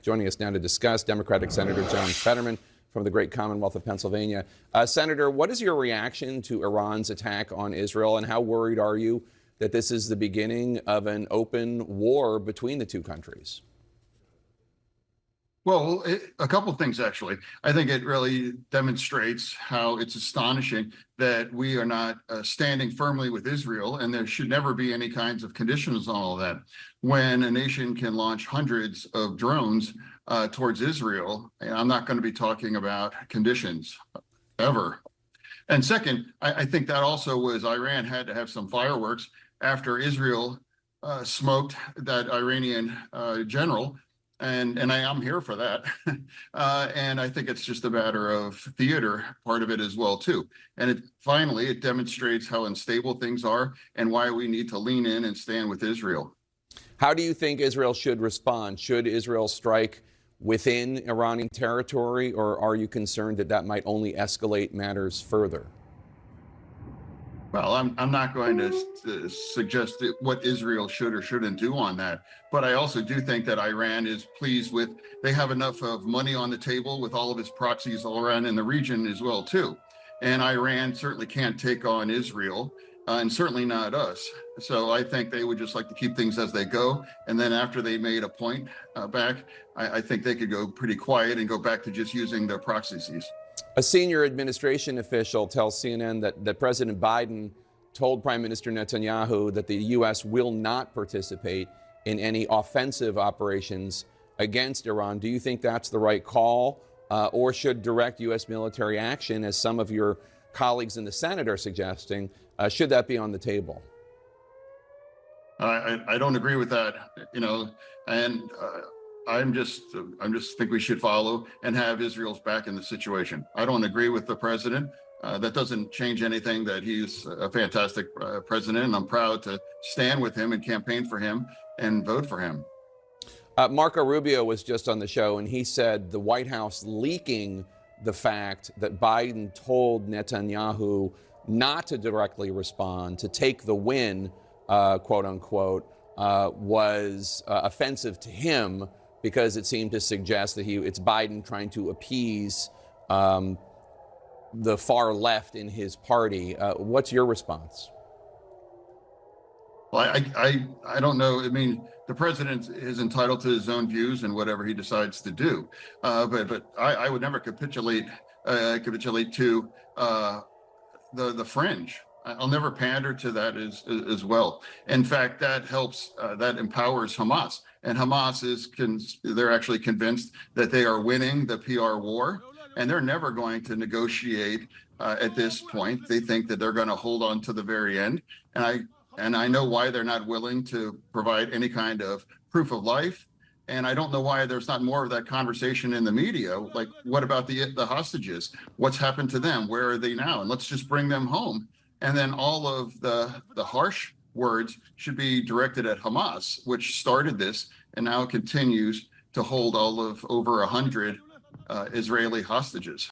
joining us now to discuss, Democratic Senator John Fetterman from the great Commonwealth of Pennsylvania. Senator, what is your reaction to Iran's attack on Israel, and how worried are you that this is the beginning of an open war between the two countries? Well, a couple of things, actually. I think it really demonstrates how it's astonishing that we are not standing firmly with Israel, and there should never be any kinds of conditions on all that. When a nation can launch hundreds of drones towards Israel, and I'm not going to be talking about conditions ever. And second, I think that also was Iran had to have some fireworks after Israel smoked that Iranian general. And I'm here for that. And I think it's just a matter of theater, part of it as well, too. And finally, it demonstrates how unstable things are and why we need to lean in and stand with Israel. How do you think Israel should respond? Should Israel strike within Iranian territory, or are you concerned that that might only escalate matters further? Well, I'm not going to suggest what Israel should or shouldn't do on that. But I also do think that Iran is pleased with, they have enough of money on the table with all of its proxies all around in the region as well, too. And Iran certainly can't take on Israel, and certainly not us. So I think they would just like to keep things as they go. And then after they made a point back, I think they could go pretty quiet and go back to just using their proxies. A senior administration official tells CNN that President Biden told Prime Minister Netanyahu that the U.S. will not participate in any offensive operations against Iran. Do you think that's the right call, or should direct U.S. military action, as some of your colleagues in the Senate are suggesting, should that be on the table? I don't agree with that, and I'm just think we should follow and have Israel's back in the situation. I don't agree with the president. That doesn't change anything that he's a fantastic president, and I'm proud to stand with him and campaign for him and vote for him. Marco Rubio was just on the show, and he said the White House leaking the fact that Biden told Netanyahu not to directly respond, to take the win, quote unquote, was offensive to him, because it seemed to suggest that it's Biden trying to appease the far left in his party. What's your response? Well, I don't know. I mean, the president is entitled to his own views and whatever he decides to do. But I would never capitulate to the fringe. I'll never pander to that as well. In fact, that helps, that empowers Hamas. And Hamas they're actually convinced that they are winning the PR war, and they're never going to negotiate at this point. They think that they're going to hold on to the very end. And I know why they're not willing to provide any kind of proof of life. And I don't know why there's not more of that conversation in the media. Like, what about the hostages? What's happened to them? Where are they now? And let's just bring them home. And then all of the harsh words should be directed at Hamas, which started this and now continues to hold all of over 100 Israeli hostages.